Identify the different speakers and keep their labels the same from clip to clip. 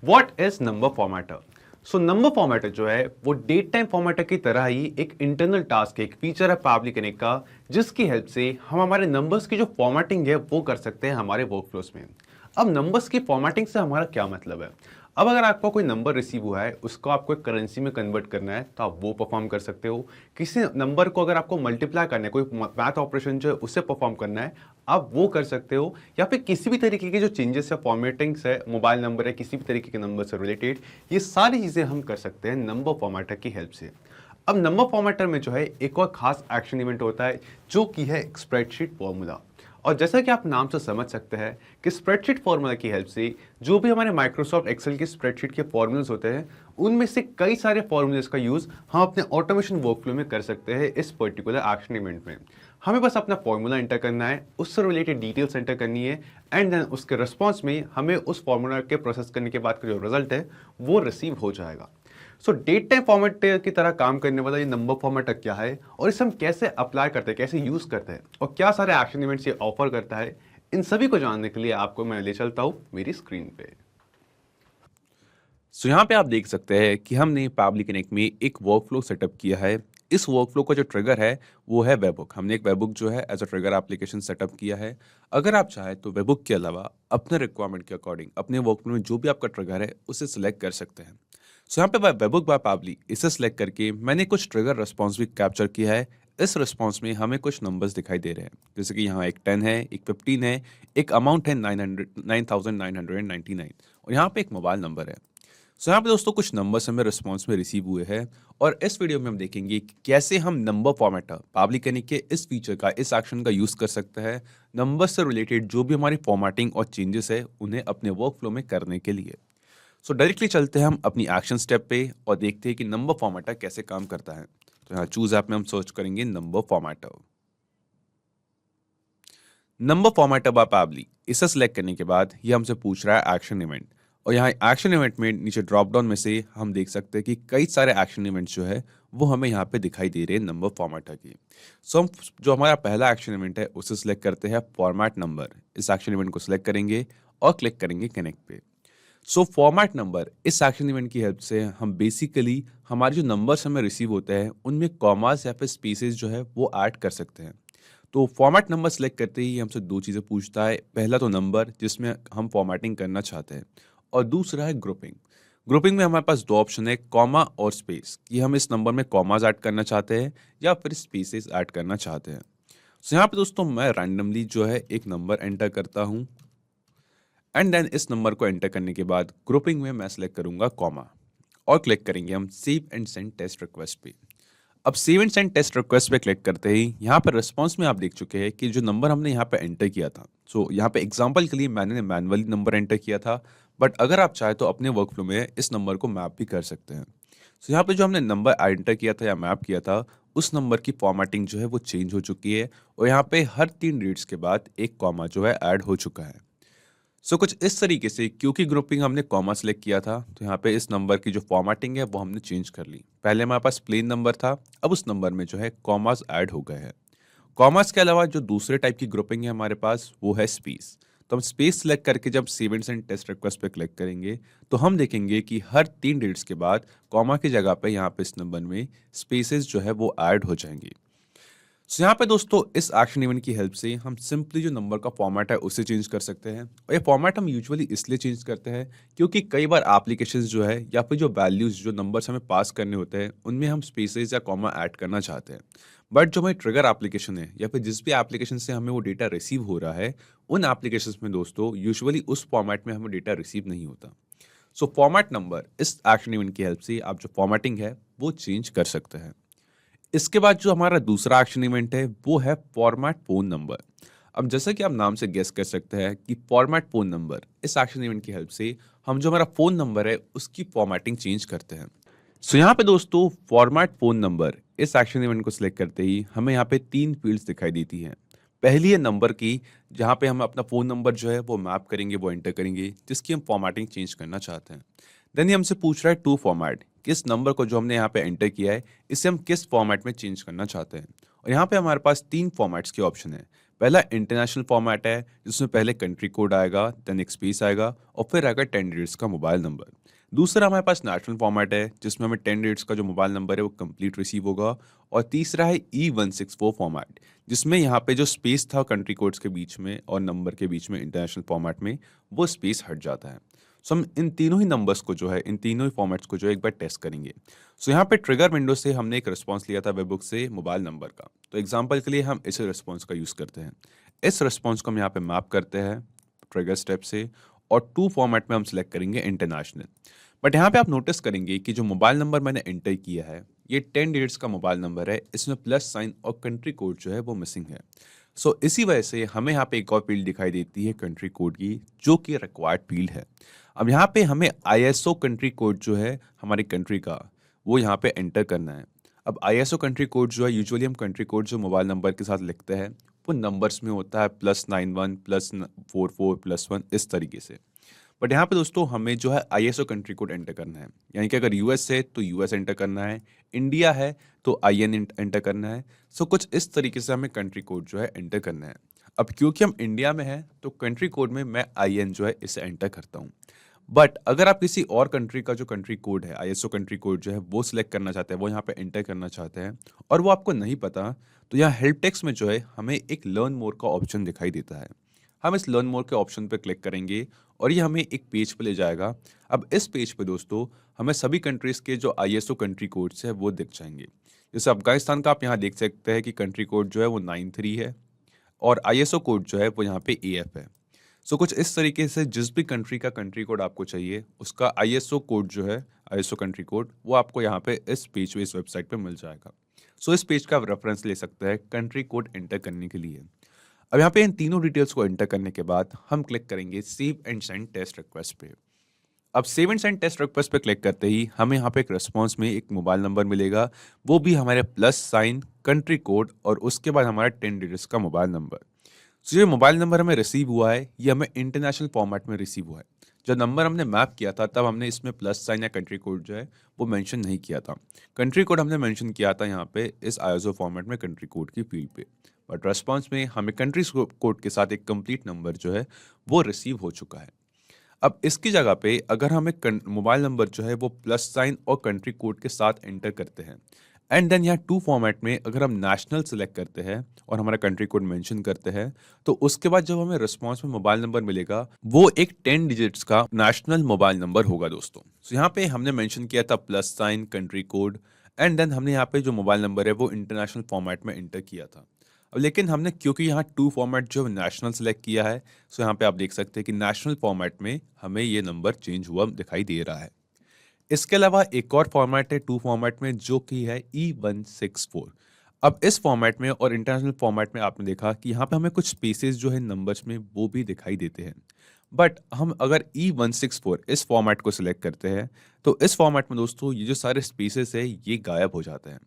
Speaker 1: What is number formatter? So number formatter जो है वो डेट टाइम फॉर्मेटर की तरह ही एक इंटरनल टास्क है, एक फीचर है पावली कनेक्ट का, जिसकी हेल्प से हम हमारे नंबर्स की जो फॉर्मेटिंग है वो कर सकते हैं हमारे वर्कफ्लोस में। अब नंबर्स की फॉर्मेटिंग से हमारा क्या मतलब है? अब अगर आपको कोई नंबर रिसीव हुआ है, उसको आपको एक करेंसी में कन्वर्ट करना है, तो आप वो परफॉर्म कर सकते हो। किसी नंबर को अगर आपको मल्टीप्लाई करना है, कोई मैथ ऑपरेशन जो है उससे परफॉर्म करना है, आप वो कर सकते हो। या फिर किसी भी तरीके के जो चेंजेस या फॉर्मेटिंग्स है, मोबाइल नंबर है, किसी भी तरीके के नंबर से रिलेटेड, ये सारी चीज़ें हम कर सकते हैं नंबर फॉर्मेटर की हेल्प से। अब नंबर फॉर्मेटर में जो है एक और खास एक्शन इवेंट होता है, जो कि है स्प्रेडशीट फॉर्मूला। और जैसा कि आप नाम से समझ सकते हैं कि स्प्रेडशीट फॉर्मूला की हेल्प से जो भी हमारे माइक्रोसॉफ्ट एक्सेल की स्प्रेडशीट के फॉर्मूलाज होते हैं, उनमें से कई सारे फॉर्मूलाज का यूज हम अपने ऑटोमेशन वर्कफ्लो में कर सकते हैं। इस पर्टिकुलर एक्शन इवेंट में हमें बस अपना फॉर्मूला एंटर करना है, उससे रिलेटेड डिटेल्स एंटर करनी है, एंड देन उसके रिस्पॉन्स में हमें उस फॉर्मूला के प्रोसेस करने के बाद का जो रिजल्ट है वो रिसीव हो जाएगा। सो डेट टाइम फॉर्मेट की तरह काम करने वाला ये नंबर फॉर्मेट क्या है, और इसे हम कैसे अप्लाई करते हैं, कैसे यूज करते हैं, और क्या सारे एक्शन इवेंट्स ये ऑफर करता है, इन सभी को जानने के लिए आपको मैं ले चलता हूं मेरी स्क्रीन पे।
Speaker 2: सो यहाँ पे आप देख सकते हैं कि हमने पावली कनेक्ट में एक वर्कफ्लो सेटअप किया है। इस वर्कफ्लो का जो ट्रिगर है वो है वेबहुक। हमने एक वेबहुक जो है as a trigger application setup किया है। अगर आप चाहें तो वेबहुक के अलावा अपने रिक्वायरमेंट के अकॉर्डिंग अपने वर्कफ्लो में जो भी आपका ट्रिगर है उसे सिलेक्ट कर सकते हैं। सो यहाँ पे वेबहुक बाय पावली इसे सिलेक्ट करके मैंने कुछ ट्रिगर रिस्पॉन्स भी कैप्चर किया है। इस रिस्पॉन्स में हमें कुछ नंबर्स दिखाई दे रहे हैं, जैसे कि यहाँ एक 10 है, एक 15 है, एक अमाउंट है 9,999 और यहाँ पे एक मोबाइल नंबर है। सो यहाँ पे दोस्तों कुछ नंबर्स हमें रिस्पॉन्स में रिसीव हुए हैं और इस वीडियो में हम देखेंगे कि कैसे हम नंबर फॉर्मेटर पावली कनेक्ट के इस फीचर का, इस एक्शन का यूज कर सकते हैं नंबर से रिलेटेड जो भी हमारी फॉर्मेटिंग और चेंजेस है उन्हें अपने वर्क फ्लो में करने के लिए। सो डायरेक्टली चलते हैं हम अपनी एक्शन स्टेप पे और देखते हैं कि नंबर फॉर्मेटर कैसे काम करता है। तो यहाँ चूज ऐप में हम सर्च करेंगे number formatter. Number formatter by Pabbly इसे सेलेक्ट करने के बाद ये हमसे पूछ रहा है एक्शन इवेंट, और यहाँ एक्शन इवेंट में नीचे ड्रॉप डाउन में से हम देख सकते हैं कि कई सारे एक्शन इवेंट्स जो है वो हमें यहाँ पे दिखाई दे रहे हैं नंबर फॉर्मेटर की। सो हम जो हमारा पहला एक्शन इवेंट है उसे सिलेक्ट करते हैं फॉर्मेट नंबर। इस एक्शन इवेंट को सिलेक्ट करेंगे और क्लिक करेंगे कनेक्ट पे। सो फॉर्मेट नंबर इस एक्शन इवेंट की हेल्प से हम बेसिकली हमारे जो नंबर्स हमें रिसीव होते हैं उनमें कॉमास या फिर स्पेसेस जो है वो ऐड कर सकते हैं। तो फॉर्मेट नंबर सेलेक्ट करते ही हमसे दो चीज़ें पूछता है। पहला तो नंबर जिसमें हम फॉर्मेटिंग करना चाहते हैं, और दूसरा है ग्रुपिंग। ग्रुपिंग में हमारे पास दो ऑप्शन है, कॉमा और स्पेस, कि हम इस नंबर में कॉमाज ऐड करना चाहते हैं या फिर स्पेसेस ऐड करना चाहते हैं। सो यहाँ पे दोस्तों मैं रैंडमली जो है एक नंबर एंटर करता हूँ, एंड देन इस नंबर को एंटर करने के बाद ग्रुपिंग में मैं सेलेक्ट करूंगा कॉमा, और क्लिक करेंगे हम save and send test request पे। अब save and send test request पे क्लिक करते ही यहाँ पर रिस्पॉन्स में आप देख चुके हैं कि जो नंबर हमने यहाँ पे एंटर किया था, सो यहाँ पे एग्जांपल के लिए मैंने मैनुअली नंबर एंटर किया था, बट अगर आप चाहे तो अपने वर्कफ्लो में इस नंबर को मैप भी कर सकते हैं। सो यहाँ पे जो हमने नंबर एंटर किया था या मैप किया था, उस नंबर की फॉर्मेटिंग जो है वो चेंज हो चुकी है, और यहाँ पे हर 3 रीड्स के बाद एक कॉमा जो है ऐड हो चुका है। सो कुछ इस तरीके से, क्योंकि ग्रुपिंग हमने कॉमा सेलेक्ट किया था, तो यहाँ पे इस नंबर की जो फॉर्मेटिंग है वो हमने चेंज कर ली। पहले हमारे पास प्लेन नंबर था, अब उस नंबर में जो है कॉमास ऐड हो गए हैं। कॉमास के अलावा जो दूसरे टाइप की ग्रुपिंग है हमारे पास वो है स्पेस। तो हम स्पेस सेलेक्ट करके जब save and send test request पे क्लिक करेंगे तो हम देखेंगे कि हर 3 डिजिट्स के बाद कॉमा की जगह पे यहाँ पे इस नंबर में स्पेसेस जो है वो ऐड हो जाएंगी। सो यहाँ पे दोस्तों इस एक्शन इवेंट की हेल्प से हम सिंपली जो नंबर का फॉर्मेट है उसे चेंज कर सकते हैं, और ये फॉर्मेट हम यूजुअली इसलिए चेंज करते हैं क्योंकि कई बार एप्लीकेशंस जो है या फिर जो वैल्यूज जो नंबर्स हमें पास करने होते हैं उनमें हम स्पेसेस या कॉमा ऐड करना चाहते हैं, बट जो हमारी ट्रिगर एप्लीकेशन है या फिर जिस भी एप्लीकेशन से हमें वो डेटा रिसीव हो रहा है, उन एप्लीकेशन में दोस्तों यूजुअली उस फॉर्मेट में हमें डेटा रिसीव नहीं होता। सो फॉर्मेट नंबर इस एक्शन इवेंट की हेल्प से आप जो फॉर्मेटिंग है वो चेंज कर सकते हैं। इसके बाद जो हमारा दूसरा एक्शन इवेंट है वो है फॉर्मेट फोन नंबर। अब जैसा कि आप नाम से गेस कर सकते हैं कि फॉर्मेट फोन नंबर इस एक्शन इवेंट की हेल्प से हम जो हमारा फोन नंबर है उसकी फॉर्मेटिंग चेंज करते हैं। सो यहाँ पे दोस्तों फॉर्मेट फोन नंबर इस एक्शन इवेंट को सिलेक्ट करते ही हमें यहाँ पे 3 फील्ड्स दिखाई देती हैं। पहली है नंबर की, जहाँ पे हम अपना फोन नंबर जो है वो मैप करेंगे, वो एंटर करेंगे जिसकी हम फॉर्मेटिंग चेंज करना चाहते हैं। देन ये हमसे पूछ रहा है टू फॉर्मेट, किस नंबर को जो हमने यहाँ पे एंटर किया है इसे हम किस फॉर्मेट में चेंज करना चाहते हैं। और यहाँ पे हमारे पास 3 फॉर्मेट्स के ऑप्शन है। पहला इंटरनेशनल फॉर्मेट है, जिसमें पहले कंट्री कोड आएगा, देन एक स्पेस आएगा और फिर आएगा 10 डिजिट्स का मोबाइल नंबर। दूसरा हमारे पास नेशनल फॉर्मेट है, जिसमें हमें 10 डिजिट्स का जो मोबाइल नंबर है वो कंप्लीट रिसीव होगा। और तीसरा है E164 फॉर्मेट, जिसमें यहाँ पे जो स्पेस था कंट्री कोड्स के बीच में और नंबर के बीच में इंटरनेशनल फॉर्मेट में, वो स्पेस हट जाता है। सो हम इन तीनों ही नंबर्स को जो है, इन तीनों ही फॉर्मेट्स को जो है एक बार टेस्ट करेंगे। सो यहाँ पे ट्रिगर विंडो से हमने एक रिस्पॉन्स लिया था वेबबुक से मोबाइल नंबर का। तो एग्जांपल के लिए हम इस रिस्पॉन्स का यूज़ करते हैं। इस रिस्पॉन्स को हम यहाँ पे मैप करते हैं ट्रिगर स्टेप से, और टू फॉर्मेट में हम सिलेक्ट करेंगे इंटरनेशनल। बट यहाँ पे आप नोटिस करेंगे कि जो मोबाइल नंबर मैंने एंटर किया है, ये 10 डिजिट्स का मोबाइल नंबर है, इसमें प्लस साइन और कंट्री कोड जो है वो मिसिंग है। सो इसी वजह से हमें यहाँ पे एक और फील्ड दिखाई देती है कंट्री कोड की, जो कि रिक्वायर्ड फील्ड है। अब यहाँ पे हमें आईएसओ कंट्री कोड जो है हमारी कंट्री का, वो यहाँ पे एंटर करना है। अब आईएसओ कंट्री कोड जो है, यूजुअली हम कंट्री कोड जो मोबाइल नंबर के साथ लिखते हैं वो नंबर्स में होता है, +91 +44 +1 इस तरीके से। बट यहाँ पे दोस्तों हमें जो है आईएसओ कंट्री कोड एंटर करना है, यानी कि अगर यूएस है तो यूएस एंटर करना है, इंडिया है तो आईएन एंटर करना है। सो कुछ इस तरीके से हमें कंट्री कोड जो है एंटर करना है। अब क्योंकि हम इंडिया में हैं तो कंट्री कोड में मैं आईएन जो है इसे एंटर करता हूँ। बट अगर आप किसी और कंट्री का जो कंट्री कोड है, आईएसओ कंट्री कोड जो है वो सिलेक्ट करना चाहते हैं, वो यहाँ पे एंटर करना चाहते हैं और वो आपको नहीं पता, तो यहाँ हेल्प टेक्स्ट में जो है हमें एक लर्न मोर का ऑप्शन दिखाई देता है। हम इस लर्न मोर के ऑप्शन पर क्लिक करेंगे और ये हमें एक पेज पे ले जाएगा। अब इस पेज पे दोस्तों हमें सभी कंट्रीज़ के जो आईएसओ कंट्री कोड्स है वो दिख जाएंगे। जैसे अफगानिस्तान का आप यहाँ देख सकते हैं कि कंट्री कोड जो है वो 93 है और आईएसओ कोड जो है वो यहाँ पे एएफ है। सो कुछ इस तरीके से जिस भी कंट्री का कंट्री कोड आपको चाहिए, उसका आईएसओ कोड जो है, आईएसओ कंट्री कोड, वो आपको यहाँ पे इस पेज पे, इस वेबसाइट पे मिल जाएगा। सो इस पेज का आप रेफरेंस ले सकते हैं कंट्री कोड एंटर करने के लिए। अब यहाँ पे इन तीनों डिटेल्स को एंटर करने के बाद हम क्लिक करेंगे save and send test request पे। अब save and send test request पे क्लिक करते ही हमें यहाँ पे एक रिस्पॉन्स में एक मोबाइल नंबर मिलेगा, वो भी हमारे प्लस साइन कंट्री कोड और उसके बाद हमारा 10 डिजिट्स का मोबाइल नंबर। सो ये मोबाइल नंबर हमें रिसीव हुआ है, ये हमें इंटरनेशनल फॉर्मेट में रिसीव हुआ है। जब नंबर हमने मैप किया था तब हमने इसमें प्लस साइन या कंट्री कोड जो है वो मेंशन नहीं किया था। कंट्री कोड हमने मेंशन किया था यहाँ पे इस आईएसओ फॉर्मेट में कंट्री कोड की फील्ड पे। बट रेस्पॉन्स में हमें कंट्री कोड के साथ एक कंप्लीट नंबर जो है वो रिसीव हो चुका है। अब इसकी जगह पे अगर हम एक मोबाइल नंबर जो है वो प्लस साइन और कंट्री कोड के साथ एंटर करते हैं, एंड देन यहाँ टू फॉर्मेट में अगर हम नेशनल सेलेक्ट करते हैं और हमारा कंट्री कोड मेंशन करते हैं, तो उसके बाद जब हमें रिस्पॉन्स में मोबाइल नंबर मिलेगा वो एक 10 डिजिट्स का नेशनल मोबाइल नंबर होगा दोस्तों। सो यहाँ पे हमने मेंशन किया था plus sign country code, and then हमने यहाँ पे जो मोबाइल नंबर है वो इंटरनेशनल फॉर्मेट में एंटर किया था। अब लेकिन हमने क्योंकि यहाँ टू फॉर्मेट जो नेशनल सेलेक्ट किया है, सो यहाँ पे आप देख सकते हैं कि नेशनल फॉर्मेट में हमें ये नंबर चेंज हुआ दिखाई दे रहा है। इसके अलावा एक और फॉर्मेट है टू फॉर्मेट में, जो कि है E164। अब इस फॉर्मेट में और इंटरनेशनल फॉर्मेट में आपने देखा कि यहाँ पे हमें कुछ स्पेसेस जो है नंबर्स में वो भी दिखाई देते हैं। बट हम अगर E164 इस फॉर्मेट को सिलेक्ट करते हैं तो इस फॉर्मेट में दोस्तों ये जो सारे स्पेसेस है ये गायब हो जाते हैं।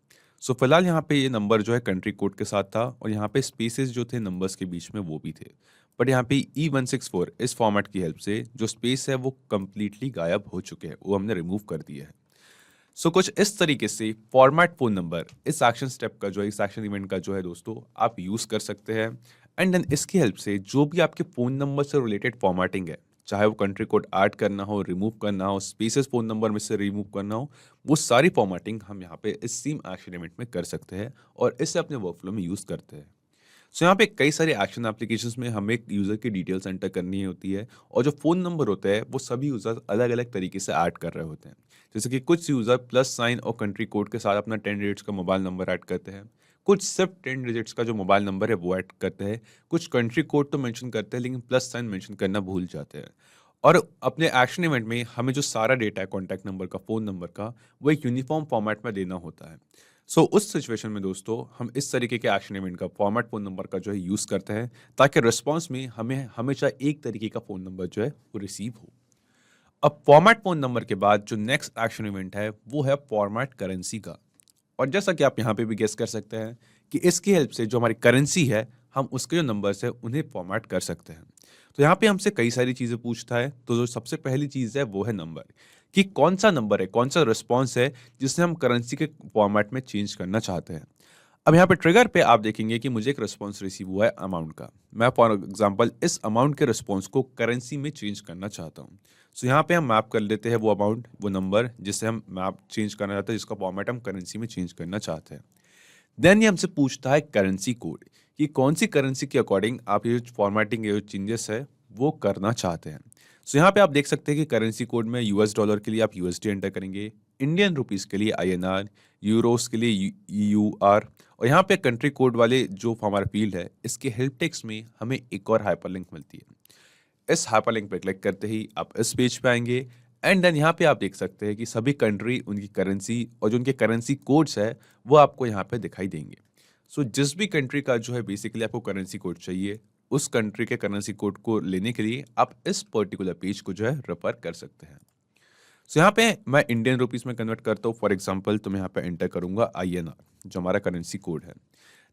Speaker 2: सो फिलहाल यहाँ पे ये नंबर जो है कंट्री कोड के साथ था और यहाँ पे स्पेसेस जो थे नंबर्स के बीच में वो भी थे। बट यहाँ पे E164 इस फॉर्मेट की हेल्प से जो स्पेस है वो कम्प्लीटली गायब हो चुके हैं, वो हमने रिमूव कर दिया है। सो कुछ इस तरीके से फॉर्मेट फोन नंबर इस एक्शन स्टेप का जो है, इस एक्शन इवेंट का जो है दोस्तों आप यूज़ कर सकते हैं। एंड देन इसकी हेल्प से जो भी आपके फ़ोन नंबर से रिलेटेड फॉर्मेटिंग है, चाहे वो कंट्री कोड ऐड करना हो, रिमूव करना हो, स्पेसेस फ़ोन नंबर में से रिमूव करना हो, वो सारी फॉर्मेटिंग हम यहाँ पे इस सेम एक्शन इवेंट में कर सकते हैं और इसे अपने वर्कफ्लो में यूज़ करते हैं। सो यहाँ पे कई सारे एक्शन एप्लीकेशंस में हमें एक यूज़र की डिटेल्स एंटर करनी होती है और जो फ़ोन नंबर होता है वो सभी यूज़र अलग अलग तरीके से ऐड कर रहे होते हैं। जैसे कि कुछ यूज़र प्लस साइन और कंट्री कोड के साथ अपना 10 डिजिट्स का मोबाइल नंबर ऐड करते हैं, कुछ सिर्फ 10 डिजिट्स का जो मोबाइल नंबर है वो ऐड करते हैं, कुछ कंट्री कोड तो मेंशन करते हैं लेकिन प्लस साइन मेंशन करना भूल जाते हैं। और अपने एक्शन इवेंट में हमें जो सारा डेटा है कॉन्टैक्ट नंबर का, फ़ोन नंबर का, वो एक यूनिफॉर्म फॉर्मेट में देना होता है। सो उस सिचुएशन में दोस्तों हम इस तरीके के एक्शन इवेंट का फॉर्मेट फ़ोन नंबर का जो है यूज़ करते हैं, ताकि रिस्पॉन्स में हमें हमेशा एक तरीके का फ़ोन नंबर जो है वो रिसीव हो। अब फॉर्मेट फ़ोन नंबर के बाद जो नेक्स्ट एक्शन इवेंट है वो है फॉर्मेट करेंसी का। और जैसा कि आप यहाँ पे भी गेस कर सकते हैं कि इसकी हेल्प से जो हमारी करेंसी है, हम उसके जो नंबर्स है उन्हें फॉर्मेट कर सकते हैं। तो यहाँ पे हमसे कई सारी चीज़ें पूछता है, तो जो सबसे पहली चीज़ है वो है नंबर, कि कौन सा नंबर है, कौन सा रिस्पॉन्स है जिसे हम करेंसी के फॉर्मेट में चेंज करना चाहते हैं। अब यहाँ पे ट्रिगर पे आप देखेंगे कि मुझे एक रिस्पॉन्स रिसीव हुआ है अमाउंट का। मैं फॉर एग्जांपल इस अमाउंट के रिस्पॉन्स को करेंसी में चेंज करना चाहता हूँ। सो यहाँ पे हम मैप कर लेते हैं वो अमाउंट, वो नंबर जिससे हम मैप चेंज करना चाहते हैं, जिसका फॉर्मेट हम करेंसी में चेंज करना चाहते हैं। देन ये हमसे पूछता है करेंसी कोड, कि कौन सी करेंसी के अकॉर्डिंग आप ये फॉर्मेटिंग, ये जो चेंजेस है वो करना चाहते हैं। सो यहाँ पे आप देख सकते हैं कि करेंसी कोड में यूएस डॉलर के लिए आप यूएसडी एंटर करेंगे, इंडियन रुपीस के लिए आईएनआर, यूरोस के लिए ईयूआर, और यहाँ पे कंट्री कोड वाले जो हमारा फील्ड है, इसके हेल्प टेक्स्ट में हमें एक और हाइपरलिंक मिलती है। इस हाइपरलिंक पे क्लिक करते ही आप इस पेज पे आएंगे, एंड देन यहाँ पे आप देख सकते हैं कि सभी कंट्री, उनकी करेंसी और जो उनके करेंसी कोड्स है वो आपको यहाँ पे दिखाई देंगे। सो जिस भी कंट्री का जो है बेसिकली आपको करेंसी कोड चाहिए, उस कंट्री के करेंसी कोड को लेने के लिए आप इस पर्टिकुलर पेज को जो है रेफर कर सकते हैं। सो यहाँ पे मैं इंडियन रुपीस में कन्वर्ट करता हूँ फॉर एग्जांपल, तो मैं यहाँ पे एंटर करूंगा आईएनआर जो हमारा करेंसी कोड है।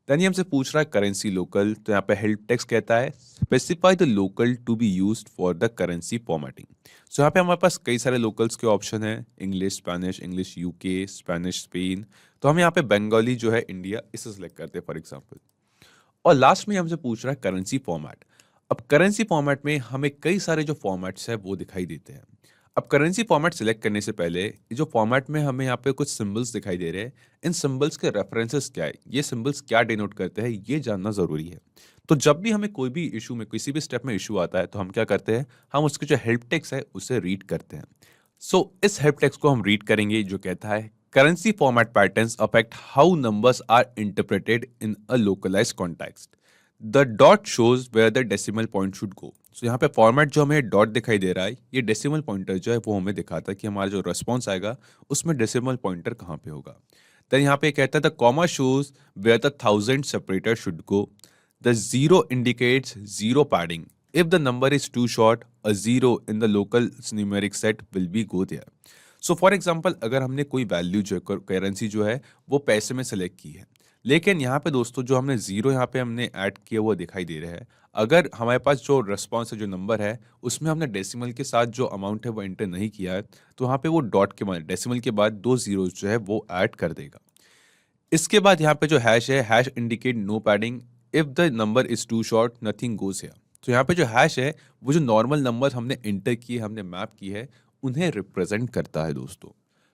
Speaker 2: देन ये हमसे पूछ रहा है करेंसी लोकल, तो यहाँ पे हेल्प टेक्स्ट कहता है specify the locale to be used for the currency formatting. So यहाँ पे हमारे पास कई सारे लोकल्स के ऑप्शन है, English Spanish, English UK, Spanish Spain. तो हम यहाँ पे बंगाली जो है इंडिया, इसे सेलेक्ट करते हैं फॉर एग्जाम्पल। और लास्ट में हमसे पूछ रहा है करेंसी फॉर्मेट। अब करेंसी फॉर्मेट में हमें कई सारे जो फॉर्मेट्स है वो दिखाई देते हैं। अब करेंसी फॉर्मेट सिलेक्ट करने से पहले ये जो फॉर्मेट में हमें यहाँ पे कुछ सिंबल्स दिखाई दे रहे हैं, इन सिंबल्स के रेफरेंसेस क्या है, ये सिंबल्स क्या डिनोट करते हैं, ये जानना जरूरी है। तो जब भी हमें कोई भी इशू में, किसी भी स्टेप में इशू आता है, तो हम क्या करते हैं, हम उसके जो हेल्प टेक्स्ट है उसे रीड करते हैं। सो इस हेल्प टेक्स्ट को हम रीड करेंगे, जो कहता है currency format patterns affect how numbers are interpreted in a localised context. The dot shows where the decimal point should go. So यहाँ पे फॉर्मेट जो हमें डॉट दिखाई दे रहा है, ये डेसिमल पॉइंटर जो है वो हमें दिखाता है कि हमारा जो रिस्पॉन्स आएगा उसमें डेसिमल पॉइंटर कहाँ पे होगा। देन यहाँ पे कहता है the comma shows where the thousand separator should go. The zero indicates zero padding. If the number is too short, a zero in the local numeric set will be go there. So for example, अगर हमने कोई value जो currency जो है वो पैसे में select की है, लेकिन यहाँ पे दोस्तों जो हमने जीरो यहाँ पे हमने ऐड किया वो दिखाई दे रहा है। अगर हमारे पास जो रिस्पॉन्स है, जो नंबर है, उसमें हमने डेसिमल के साथ जो अमाउंट है वो एंटर नहीं किया है, तो वहाँ पे वो डॉट के बाद, डेसिमल के बाद दो जीरो जो है वो ऐड कर देगा। इसके बाद यहाँ पे जो हैश है, hash indicate no padding. If the number is too short, nothing goes here. तो यहाँ पे जो हैश है वो जो नॉर्मल नंबर हमने एंटर किए, हमने मैप की है, उन्हें रिप्रेजेंट करता है दोस्तों।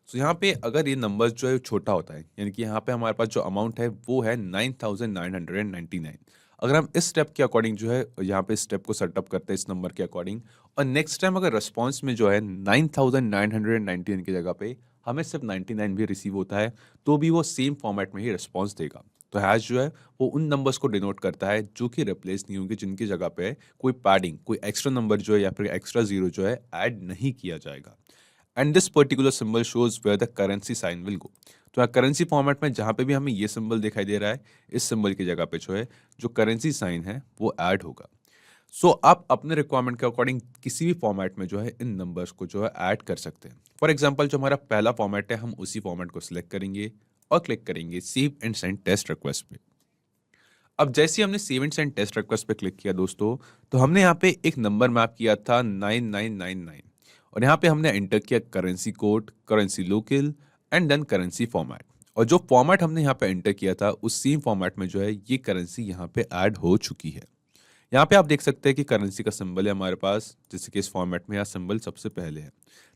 Speaker 2: तो यहाँ पे अगर ये नंबर जो है छोटा होता है, यानी कि यहाँ पे हमारे पास जो अमाउंट है वो है 9,999। अगर हम इस स्टेप के अकॉर्डिंग जो है यहाँ पे स्टेप को सेटअप करते हैं इस नंबर के अकॉर्डिंग, और नेक्स्ट टाइम अगर रिस्पॉन्स में जो है 9,999 की जगह पे हमें सिर्फ 99 भी रिसीव होता है, तो भी वो सेम फॉर्मेट में ही रिस्पॉन्स देगा। तो हैश जो है वो उन नंबर्स को डिनोट करता है जो कि रिप्लेस नहीं होंगे, जिनकी जगह पे कोई पैडिंग, कोई एक्स्ट्रा नंबर जो है या फिर एक्स्ट्रा जीरो जो है ऐड नहीं किया जाएगा। And this particular symbol shows where the currency sign will go. तो करेंसी फॉर्मेट में जहां पे भी हमें ये सिंबल दिखाई दे रहा है, इस सिंबल की जगह पे जो है जो करेंसी साइन है वो ऐड होगा। सो आप अपने रिक्वायरमेंट के अकॉर्डिंग किसी भी फॉर्मेट में जो है इन नंबर्स को जो है ऐड कर सकते हैं। फॉर एग्जांपल, जो हमारा पहला फॉर्मेट है, हम उसी फॉर्मेट को सिलेक्ट करेंगे और क्लिक करेंगे save and send test request पे। अब जैसे ही हमने save and send test request पे क्लिक किया दोस्तों, तो हमने यहाँ पे एक नंबर मैप किया था 9999, और यहाँ पे हमने एंटर किया currency code, currency local and then currency format. और जो फॉर्मेट हमने यहाँ पे एंटर किया था, उस सेम फॉर्मेट में जो है ये करेंसी यहाँ पे ऐड हो चुकी है। यहाँ पे आप देख सकते हैं कि करेंसी का सिंबल है हमारे पास, जैसे कि इस फॉर्मेट में यहाँ सिंबल सबसे पहले है।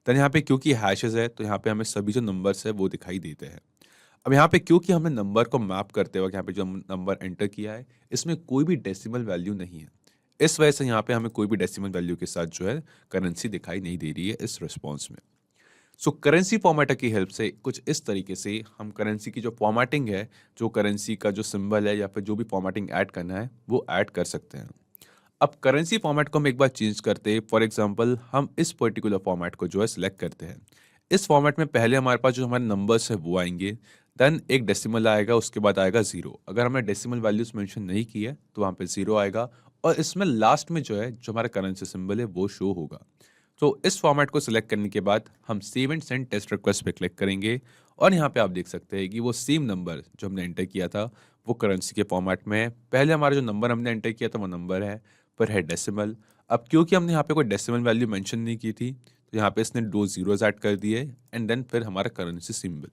Speaker 2: तो यहाँ पे क्योंकि हैशेस है, तो यहाँ पे हमें सभी जो नंबर्स है वो दिखाई देते हैं। अब यहाँ पे क्योंकि हमने नंबर को मैप करते वक्त यहाँ पे जो नंबर एंटर किया है, इसमें कोई भी डेसिमल वैल्यू नहीं है, इस वजह से यहाँ पे हमें कोई भी डेसिमल वैल्यू के साथ जो है करेंसी दिखाई नहीं दे रही है इस रिस्पॉन्स में। सो करेंसी फॉर्मेटर की हेल्प से कुछ इस तरीके से हम करेंसी की जो फॉर्मेटिंग है, जो करेंसी का जो सिंबल है या फिर जो भी फॉर्मेटिंग ऐड करना है वो ऐड कर सकते हैं। अब करेंसी फॉर्मेट को हम एक बार चेंज करते हैं। फॉर एग्जांपल, हम इस पर्टिकुलर फॉर्मेट को जो है सिलेक्ट करते हैं। इस फॉर्मेट में पहले हमारे पास जो हमारे नंबर्स है वो आएंगे, देन एक डेसिमल आएगा, उसके बाद आएगा जीरो। अगर हमने डेसिमल वैल्यूज मेंशन नहीं की है तो वहाँ पे जीरो आएगा, और इसमें लास्ट में जो है जो हमारा करेंसी सिंबल है वो शो होगा। तो इस फॉर्मेट को सिलेक्ट करने के बाद हम save and send test request पे क्लिक करेंगे, और यहाँ पे आप देख सकते हैं कि वो सेम नंबर जो हमने एंटर किया था वो करेंसी के फॉर्मेट में है। पहले हमारा जो नंबर हमने एंटर किया था वो नंबर है, पर है डेसिमल। अब क्योंकि हमने यहाँ पे कोई डेसिमल वैल्यू मेंशन नहीं की थी, तो यहाँ पे इसने दो जीरोस ऐड कर दिए, एंड देन फिर हमारा करेंसी सिंबल।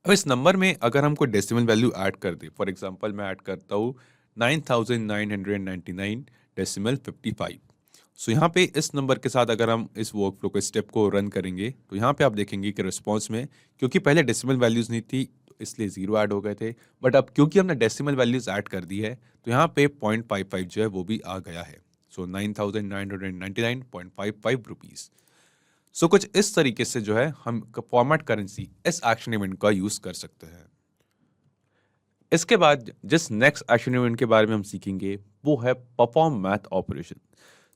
Speaker 2: अब इस नंबर में अगर हम कोई डेसिमल वैल्यू ऐड कर दें, फॉर एग्जांपल मैं ऐड करता हूँ 9999 डेसिमल 55। सो यहाँ पे इस नंबर के साथ अगर हम इस वर्कफ्लो के स्टेप को रन करेंगे तो यहाँ पे आप देखेंगे कि रिस्पॉन्स में, क्योंकि पहले डेसिमल वैल्यूज नहीं थी तो इसलिए जीरो ऐड हो गए थे, बट अब क्योंकि हमने डेसिमल वैल्यूज ऐड कर दी है तो यहाँ पे 0.55 जो है वो भी आ गया है। सो 9999.55 रुपीज। सो कुछ इस तरीके से जो है हम फॉर्मेट करेंसी इस एक्शन इवेंट का यूज कर सकते हैं। इसके बाद जिस नेक्स्ट एक्शन इवेंट के बारे में हम सीखेंगे वो है परफॉर्म मैथ ऑपरेशन।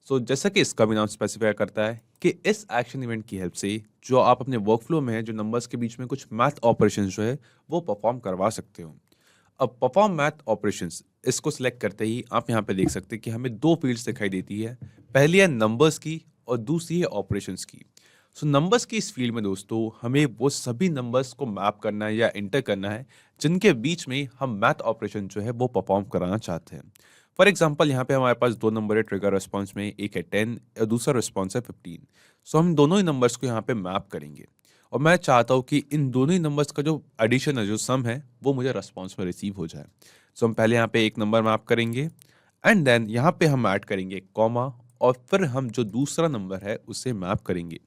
Speaker 2: सो जैसा कि इसका भी नाम स्पेसिफाई करता है कि इस एक्शन इवेंट की हेल्प से जो आप अपने वर्कफ्लो में है, जो नंबर्स के बीच में कुछ मैथ ऑपरेशंस जो है वो परफॉर्म करवा सकते हो। अब परफॉर्म मैथ ऑपरेशंस इसको सिलेक्ट करते ही आप यहाँ पे देख सकते हैं कि हमें दो फील्ड्स दिखाई देती है। पहली है नंबर्स की और दूसरी है ऑपरेशंस की। सो नंबर्स की इस फील्ड में दोस्तों हमें वो सभी नंबर्स को मैप करना है या एंटर करना है जिनके बीच में हम मैथ ऑपरेशन जो है वो परफॉर्म कराना चाहते हैं। फॉर एग्जाम्पल यहाँ पे हमारे पास दो नंबर है ट्रिगर रिस्पॉन्स में, एक है 10 और दूसरा रिस्पॉन्स है 15। सो हम दोनों ही नंबर्स को यहाँ पे मैप करेंगे और मैं चाहता हूँ कि इन दोनों ही नंबर्स का जो एडिशन है, जो सम है, वो मुझे रिस्पॉन्स में रिसीव हो जाए। सो हम पहले यहाँ पे एक नंबर मैप करेंगे एंड देन यहाँ पे हम ऐड करेंगे कॉमा और फिर हम जो दूसरा नंबर है उसे मैप करेंगे।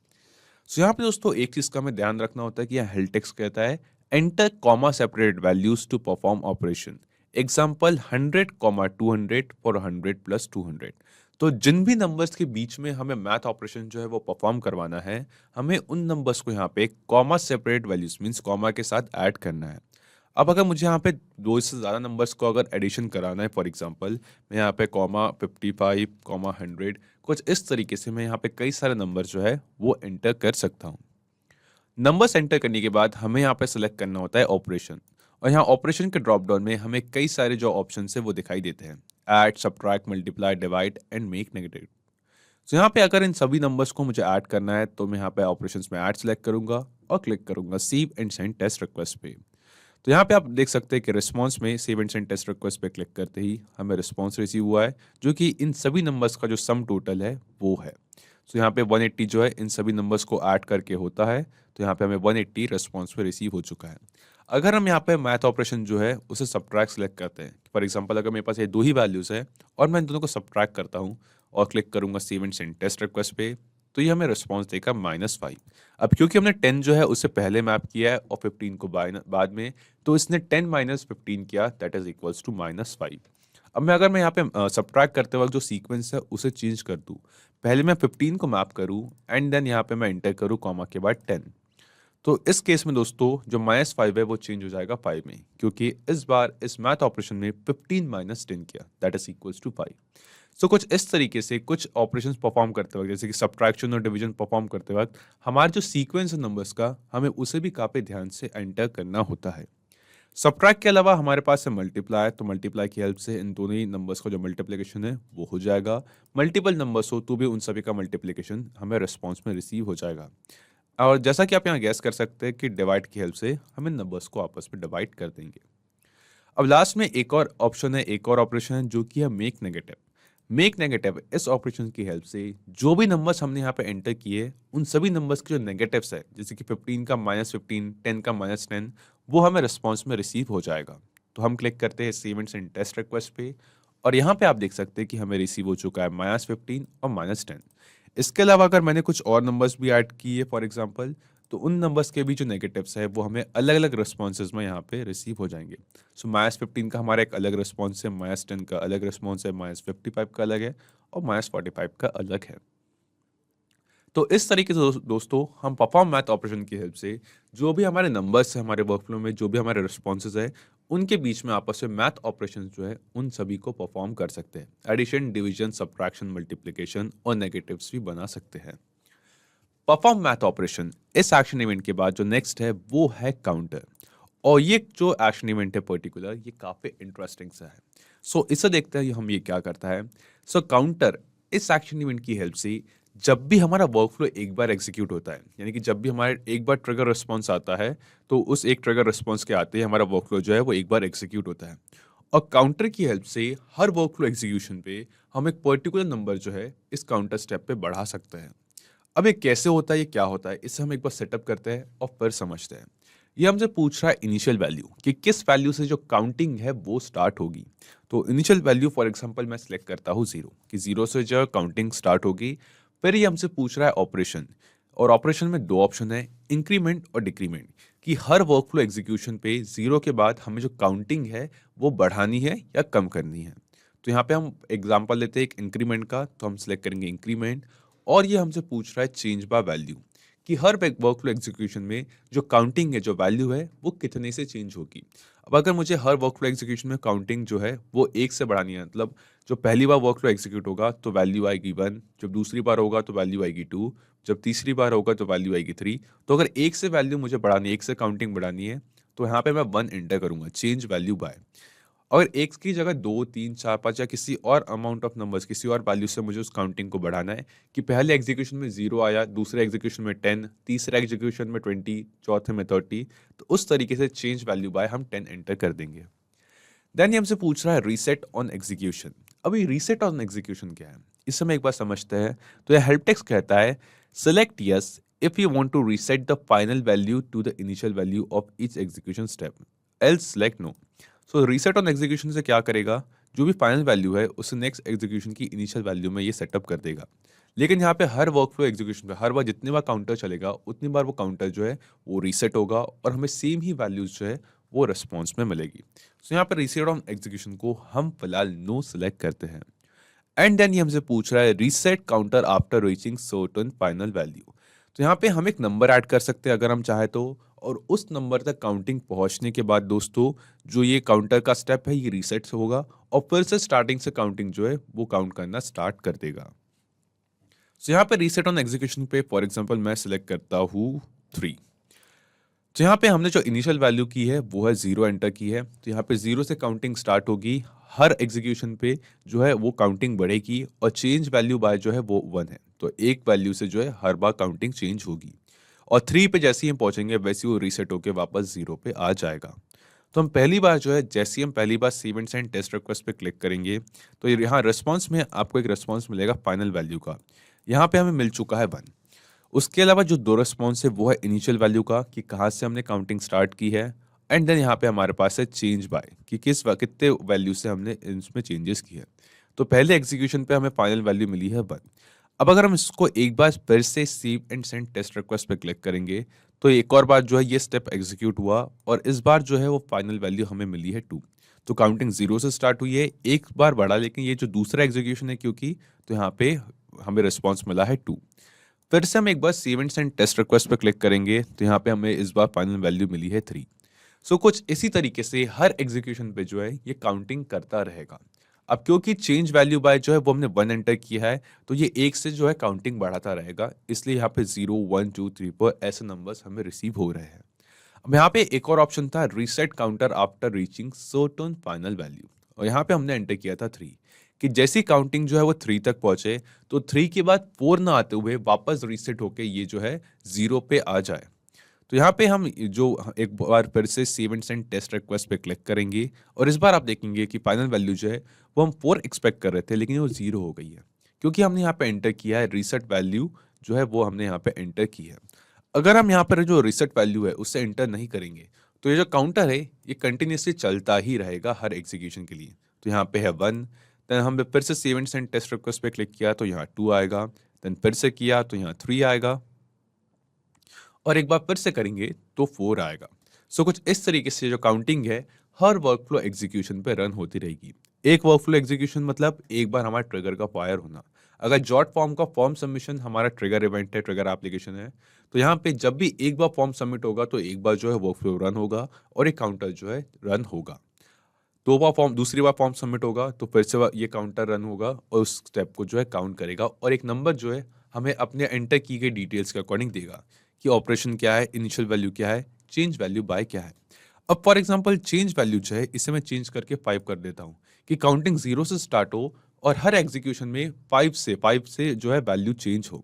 Speaker 2: सो यहाँ पे दोस्तों एक चीज का हमें ध्यान रखना होता है कि यहाँ हेल्प टेक्स्ट कहता है enter comma separated values to perform operation. Example 100 comma 200 for 100 plus 200। तो जिन भी नंबर्स के बीच में हमें मैथ ऑपरेशन जो है वो परफॉर्म करवाना है, हमें उन नंबर्स को यहाँ पे comma separate values means comma के साथ ऐड करना है। अब अगर मुझे यहाँ पे दो से ज़्यादा नंबर्स को अगर एडिशन कराना है, फॉर एग्जांपल मैं यहाँ पे कॉमा 55 कॉमा 100 कुछ इस तरीके से मैं यहाँ पे कई सारे नंबर जो है वो एंटर कर सकता हूँ। नंबर्स एंटर करने के बाद हमें यहाँ पे सेलेक्ट करना होता है ऑपरेशन, और यहाँ ऑपरेशन के ड्रॉप डाउन में हमें कई सारे जो ऑप्शन है वो दिखाई देते हैं। Add, subtract, multiply, divide and make negative. तो यहाँ पे अगर इन सभी नंबर्स को मुझे ऐड करना है तो मैं यहाँ पे ऑपरेशंस में ऐड सेलेक्ट करूंगा और क्लिक करूंगा save and send test request पे। तो यहाँ पे आप देख सकते हैं कि रिस्पॉन्स में save and send test request पे क्लिक करते ही हमें रिस्पॉन्स रिसीव हुआ है, जो कि इन सभी नंबर्स का जो सम टोटल है वो है। तो यहाँ पे 180 जो है इन सभी नंबर्स को ऐड करके होता है, तो यहाँ पे हमें 180 रिस्पॉन्स पे रिसीव हो चुका है। अगर हम यहाँ पे मैथ ऑपरेशन जो है उसे सब्ट्रैक्ट सेलेक्ट करते हैं, फॉर एग्जांपल अगर मेरे पास ये दो ही वैल्यूज है और मैं इन दोनों को सब्ट्रैक्ट करता हूँ और क्लिक करूंगा save and send test request पे, तो ये हमें रिस्पॉन्स देगा -5। अब क्योंकि हमने 10 जो है उससे पहले मैप किया है और 15 को बाद में, तो इसने 10 माइनस 15 किया, दैट इज इक्वल्स टू -5। अब मैं अगर मैं यहाँ पे सब्ट्रैक्ट करते वक्त जो सीक्वेंस है उसे चेंज कर दूँ, पहले मैं 15 को मैप करूँ एंड देन यहाँ पे मैं एंटर करूँ कॉमा के बाद 10, तो इस केस में दोस्तों जो -5 है वो चेंज हो जाएगा 5 में, क्योंकि इस बार इस मैथ ऑपरेशन में 15 माइनस 10 किया, दैट इज इक्वल्स टू 5। सो कुछ इस तरीके से कुछ ऑपरेशंस परफॉर्म करते वक्त, जैसे कि सब्ट्रैक्शन और डिवीजन परफॉर्म करते वक्त, हमारा जो सीक्वेंस है नंबर्स का, हमें उसे भी काफी ध्यान से एंटर करना होता है। सब्ट्रैक्ट के अलावा हमारे पास है मल्टीप्लाई, तो मल्टीप्लाई की हेल्प से इन दोनों ही नंबर्स का जो मल्टीप्लिकेशन है वो हो जाएगा। मल्टीपल नंबर्स हो तो भी उन सभी का मल्टीप्लिकेशन हमें रिस्पॉन्स में रिसीव हो जाएगा। और जैसा कि आप यहाँ गैस कर सकते हैं कि डिवाइड की हेल्प से हम इन नंबर्स को आपस में डिवाइड कर देंगे। अब लास्ट में एक और ऑप्शन है, एक और ऑपरेशन है जो कि है मेक नेगेटिव। मेक नेगेटिव इस ऑपरेशन की हेल्प से जो भी नंबर्स हमने यहाँ पे एंटर किए उन सभी नंबर्स के जो नेगेटिव्स है, जैसे कि 15 का -15, 10 का -10, वो हमें रिस्पॉन्स में रिसीव हो जाएगा। तो हम क्लिक करते हैं save and send test request पे और यहाँ पे आप देख सकते हैं कि हमें रिसीव हो चुका है -15 और -10। इसके अलावा अगर मैंने कुछ और नंबर्स भी ऐड किए फॉर एग्जांपल, तो उन नंबर्स के भी जो नेगेटिव्स है वो हमें अलग अलग रिस्पॉन्सेज में यहाँ पे रिसीव हो जाएंगे। सो -15 का हमारा एक अलग रिस्पॉन्स है, -10 का अलग रिस्पॉन्स है, -55 का अलग है और -45 का अलग है। तो इस तरीके से दोस्तों हम परफॉर्म मैथ ऑपरेशन की हेल्प से जो भी हमारे नंबर्स है हमारे वर्कफ्लो में, जो भी हमारे रिस्पॉन्सेज है, उनके बीच में आपस में मैथ ऑपरेशन जो है उन सभी को परफॉर्म कर सकते हैं। एडिशन, डिवीजन, सब्ट्रैक्शन, मल्टीप्लिकेशन और नेगेटिव्स भी बना सकते हैं। परफॉर्म मैथ ऑपरेशन इस एक्शन इवेंट के बाद जो नेक्स्ट है वो है काउंटर, और ये जो एक्शन इवेंट है पर्टिकुलर, ये काफी इंटरेस्टिंग सा है। सो इसे देखते हैं हम ये क्या करता है। सो काउंटर इस एक्शन इवेंट की हेल्प से जब भी हमारा वर्कफ्लो एक बार एग्जीक्यूट होता है, यानी कि जब भी हमारे एक बार ट्रिगर रिस्पॉन्स आता है, तो उस एक ट्रिगर रिस्पॉन्स के आते ही हमारा वर्कफ्लो जो है वो एक बार एग्जीक्यूट होता है। और काउंटर की हेल्प से हर वर्कफ्लो एग्जीक्यूशन पे हम एक पर्टिकुलर नंबर जो है इस काउंटर स्टेप पे बढ़ा सकते हैं। अब ये कैसे होता है, ये क्या होता है, इसे हम एक बार सेटअप करते हैं और फिर समझते हैं। ये हमसे पूछ रहा है इनिशियल वैल्यू कि किस वैल्यू से जो काउंटिंग है वो स्टार्ट होगी। तो इनिशियल वैल्यू फॉर एग्जांपल मैं सिलेक्ट करता हूँ जीरो, कि जीरो से जो काउंटिंग स्टार्ट होगी। फिर ये हमसे पूछ रहा है ऑपरेशन, और ऑपरेशन में दो ऑप्शन है, इंक्रीमेंट और डिक्रीमेंट, कि हर वर्कफ्लो एग्जीक्यूशन पे जीरो के बाद हमें जो काउंटिंग है वो बढ़ानी है या कम करनी है। तो यहाँ पे हम एग्जांपल लेते हैं एक इंक्रीमेंट का, तो हम सिलेक्ट करेंगे इंक्रीमेंट। और ये हमसे पूछ रहा है चेंज बाय वैल्यू, कि हर वर्कफ्लो एग्जीक्यूशन में जो काउंटिंग है, जो वैल्यू है, वो कितने से चेंज होगी। अब अगर मुझे हर वर्कफ्लो एग्जीक्यूशन में काउंटिंग जो है वो एक से बढ़ानी है, मतलब जो पहली बार वर्कफ्लो एग्जीक्यूट होगा तो वैल्यू आएगी वन, जब दूसरी बार होगा तो वैल्यू आएगी टू, जब तीसरी बार होगा तो वैल्यू आएगी थ्री। तो अगर एक से वैल्यू मुझे बढ़ानी है, एक से काउंटिंग बढ़ानी है, तो यहाँ पे मैं वन एंटर करूंगा, चेंज वैल्यू बाय। अगर एक की जगह दो तीन चार पाँच या किसी और अमाउंट ऑफ नंबर्स, किसी और वैल्यू से मुझे उस काउंटिंग को बढ़ाना है, कि पहले एग्जीक्यूशन में जीरो आया, दूसरे एग्जीक्यूशन में टेन, तीसरे एग्जीक्यूशन में ट्वेंटी, चौथे में थर्टी, तो उस तरीके से चेंज वैल्यू बाय हम टेन एंटर कर देंगे। देन ये हमसे पूछ रहा है रीसेट ऑन एग्जीक्यूशन। अभी रीसेट ऑन एग्जीक्यूशन क्या है, इस समय एक बार समझते हैं। तो यह हेल्प टेक्स्ट कहता है select yes if you want to reset the final value to the initial value of each execution step, else select no. So reset on execution से क्या करेगा, जो भी फाइनल वैल्यू है उसे नेक्स्ट एग्जीक्यूशन की इनिशियल वैल्यू में ये सेटअप कर देगा। लेकिन यहाँ पे हर वर्कफ्लो एग्जीक्यूशन पे हर बार जितनी बार काउंटर चलेगा उतनी बार वो काउंटर जो है वो रीसेट होगा, और हमें सेम ही वैल्यूज जो है वो रिस्पॉन्स में मिलेगी। सो यहाँ पर रीसेट ऑन एग्जीक्यूशन को हम फिलहाल नो सेलेक्ट करते हैं। एंड देन ये हमसे पूछ रहा है reset counter after reaching certain final value. तो यहाँ पे हम एक नंबर ऐड कर सकते हैं अगर हम चाहे तो, और उस नंबर तक काउंटिंग पहुंचने के बाद दोस्तों जो ये काउंटर का स्टेप है ये रीसेट होगा, और फिर से स्टार्टिंग से काउंटिंग जो है वो काउंट करना स्टार्ट कर देगा। सो यहाँ पे रीसेट ऑन एग्जीक्यूशन पे फॉर एग्जांपल मैं सिलेक्ट करता हूँ थ्री। तो यहाँ पे हमने जो इनिशियल वैल्यू की है वो है जीरो एंटर की है, तो यहाँ पे जीरो से काउंटिंग स्टार्ट होगी। हर एग्जीक्यूशन पे जो है वो काउंटिंग बढ़ेगी, और चेंज वैल्यू बाय जो है वो वन है, तो एक वैल्यू से जो है हर बार काउंटिंग चेंज होगी। और थ्री पे जैसे ही हम पहुंचेंगे वैसे ही वो रीसेट होकर वापस जीरो पे आ जाएगा। तो हम पहली बार जो है जैसे ही हम पहली बार save and send test request पे क्लिक करेंगे तो यहाँ रिस्पॉन्स में आपको एक रिस्पॉन्स मिलेगा फाइनल वैल्यू का। यहाँ पे हमें मिल चुका है वन। उसके अलावा जो दो रिस्पॉन्स है वो है इनिशियल वैल्यू का, कि कहाँ से हमने काउंटिंग स्टार्ट की है, एंड देन यहाँ पे हमारे पास है चेंज बाय, कि कितने वैल्यू से हमने इसमें चेंजेस किए। तो पहले एग्जीक्यूशन पे हमें फाइनल वैल्यू मिली है वन। अब अगर हम इसको एक बार फिर से save and send test request पे क्लिक करेंगे तो एक और बार जो है ये स्टेप एग्जीक्यूट हुआ, और इस बार जो है वो फाइनल वैल्यू हमें मिली है टू। तो काउंटिंग जीरो से स्टार्ट हुई है, एक बार बढ़ा, लेकिन ये जो दूसरा एग्जीक्यूशन है क्योंकि, तो यहाँ पे हमें रिस्पॉन्स मिला है टू। फिर से हम एक बार save and send test request पर क्लिक करेंगे तो यहाँ पे हमें इस बार फाइनल वैल्यू मिली है थ्री। सो कुछ इसी तरीके से हर एग्जीक्यूशन पे जो है ये काउंटिंग करता रहेगा। अब क्योंकि चेंज वैल्यू बाय जो है वो हमने वन एंटर किया है, तो ये एक से जो है काउंटिंग बढ़ाता रहेगा, इसलिए यहाँ पे जीरो वन टू थ्री पर ऐसे नंबर्स हमें रिसीव हो रहे हैं। अब यहाँ पे एक और ऑप्शन था reset counter after reaching certain final value, और यहाँ पे हमने एंटर किया था थ्री, कि जैसी काउंटिंग जो है वो थ्री तक पहुंचे तो थ्री के बाद फोर ना आते हुए वापस रीसेट होके ये जो है जीरो पे आ जाए। तो यहाँ पे हम जो एक बार फिर से save and send test request पे क्लिक करेंगे, और इस बार आप देखेंगे कि फाइनल वैल्यू जो है वो हम फोर एक्सपेक्ट कर रहे थे लेकिन वो जीरो हो गई है, क्योंकि हमने यहाँ पे एंटर किया है रीसेट वैल्यू जो है वो हमने यहाँ पे एंटर की है। अगर हम यहाँ पर जो रीसेट वैल्यू है उससे एंटर नहीं करेंगे तो ये जो काउंटर है ये कंटिन्यूसली चलता ही रहेगा हर एग्जीक्यूशन के लिए। तो यहाँ पे है वन, देन हम फिर से save and send test request पे क्लिक किया तो यहाँ टू आएगा, देन फिर से किया तो यहाँ थ्री आएगा, और एक बार फिर से करेंगे तो फोर आएगा। सो कुछ इस तरीके से जो काउंटिंग है हर वर्कफ्लो एग्जीक्यूशन पे रन होती रहेगी। एक वर्कफ्लो एग्जीक्यूशन मतलब एक बार हमारा ट्रिगर का फायर होना। अगर जॉट फॉर्म का फॉर्म सबमिशन हमारा ट्रिगर इवेंट है, ट्रिगर एप्लीकेशन है, तो यहाँ पे जब भी एक बार फॉर्म सबमिट होगा तो एक बार जो है वर्कफ्लो रन होगा और एक काउंटर जो है रन होगा। दो बार फॉर्म दूसरी बार फॉर्म सबमिट होगा तो फिर से ये काउंटर रन होगा और उस स्टेप को जो है काउंट करेगा, और एक नंबर जो है हमें अपने एंटर की गई डिटेल्स के अकॉर्डिंग देगा कि ऑपरेशन क्या है, इनिशियल वैल्यू क्या है, चेंज वैल्यू बाय क्या है। अब फॉर एग्जांपल चेंज वैल्यू जो है इसे मैं चेंज करके फाइव कर देता हूँ, कि काउंटिंग जीरो से स्टार्ट हो और हर एग्जीक्यूशन में फाइव से जो है वैल्यू चेंज हो।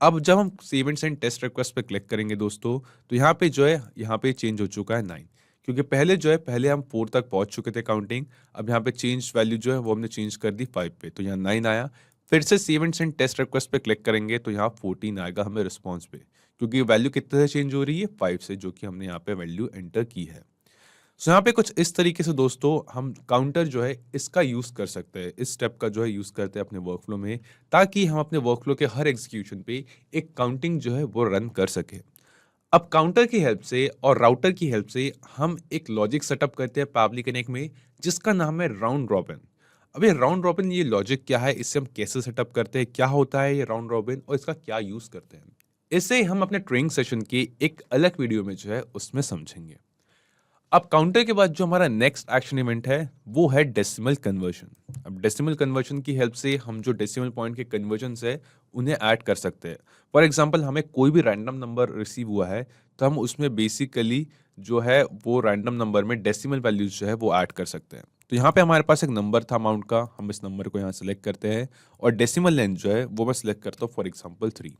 Speaker 2: अब जब हम save and send test request पे क्लिक करेंगे दोस्तों तो यहाँ पे जो है यहाँ पे चेंज हो चुका है नाइन, क्योंकि पहले हम फोर तक पहुंच चुके थे काउंटिंग। अब यहाँ पे चेंज वैल्यू जो है वो हमने चेंज कर दी फाइव पे, तो यहाँ नाइन आया। फिर से save and send test request पे क्लिक करेंगे तो यहाँ 14 आएगा हमें रिस्पॉन्स पे, क्योंकि वैल्यू कितने से चेंज हो रही है, 5 से, जो कि हमने यहाँ पे वैल्यू एंटर की है। सो यहाँ पे कुछ इस तरीके से दोस्तों हम काउंटर जो है इसका यूज़ कर सकते हैं, इस स्टेप का जो है यूज़ करते हैं अपने वर्कफ्लो में, ताकि हम अपने वर्कफ्लो के हर एग्जीक्यूशन पे एक काउंटिंग जो है वो रन कर सके। अब काउंटर की हेल्प से और राउटर की हेल्प से हम एक लॉजिक सेटअप करते हैं पावली कनेक्ट में, जिसका नाम है राउंड रॉबिन। अब ये राउंड रॉबिन, ये लॉजिक क्या है, इससे हम कैसे सेटअप करते हैं, क्या होता है ये राउंड रॉबिन और इसका क्या यूज़ करते हैं, इसे हम अपने ट्रेनिंग सेशन के एक अलग वीडियो में जो है उसमें समझेंगे। अब काउंटर के बाद जो हमारा नेक्स्ट एक्शन इवेंट है वो है डेसिमल कन्वर्जन। अब डेसिमल कन्वर्जन की हेल्प से हम जो डेसिमल पॉइंट के कन्वर्जन्स है उन्हें ऐड कर सकते हैं। फॉर एग्जांपल हमें कोई भी रैंडम नंबर रिसीव हुआ है तो हम उसमें बेसिकली जो है वो रैंडम नंबर में डेसिमल वैल्यूज जो है वो ऐड कर सकते हैं। तो यहाँ पे हमारे पास एक नंबर था अमाउंट का, हम इस नंबर को यहाँ सेलेक्ट करते हैं और डेसिमल लेंथ जो है वो मैं सेलेक्ट करता हूँ फॉर एग्जाम्पल 3।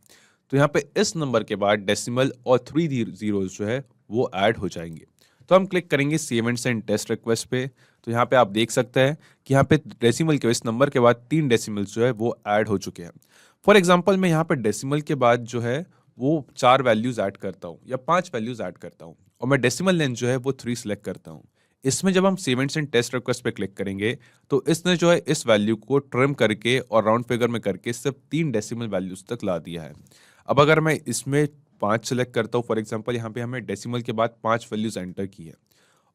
Speaker 2: तो यहाँ पे इस नंबर के बाद डेसिमल और 3 जीरोज जो है वो ऐड हो जाएंगे। तो हम क्लिक करेंगे save and send test request पे। तो यहाँ पे आप देख सकते हैं कि यहाँ पे डेसिमल के इस नंबर के बाद 3 डेसिमल्स जो है वो ऐड हो चुके हैं। फॉर एग्जांपल मैं यहाँ पे डेसिमल के बाद जो है वो 4 वैल्यूज ऐड करता हूँ या 5 वैल्यूज ऐड करता हूँ और मैं डेसिमल लेंथ जो है वो 3 सेलेक्ट करता हूँ। इसमें जब हम save and send test request पे क्लिक करेंगे तो इसने जो है इस वैल्यू को ट्रिम करके और राउंड फिगर में करके सिर्फ 3 डेसिमल वैल्यूज तक ला दिया है। अब अगर मैं इसमें 5 सेलेक्ट करता हूँ, फॉर एग्जांपल यहाँ पे हमें डेसिमल के बाद 5 वैल्यूज एंटर की है,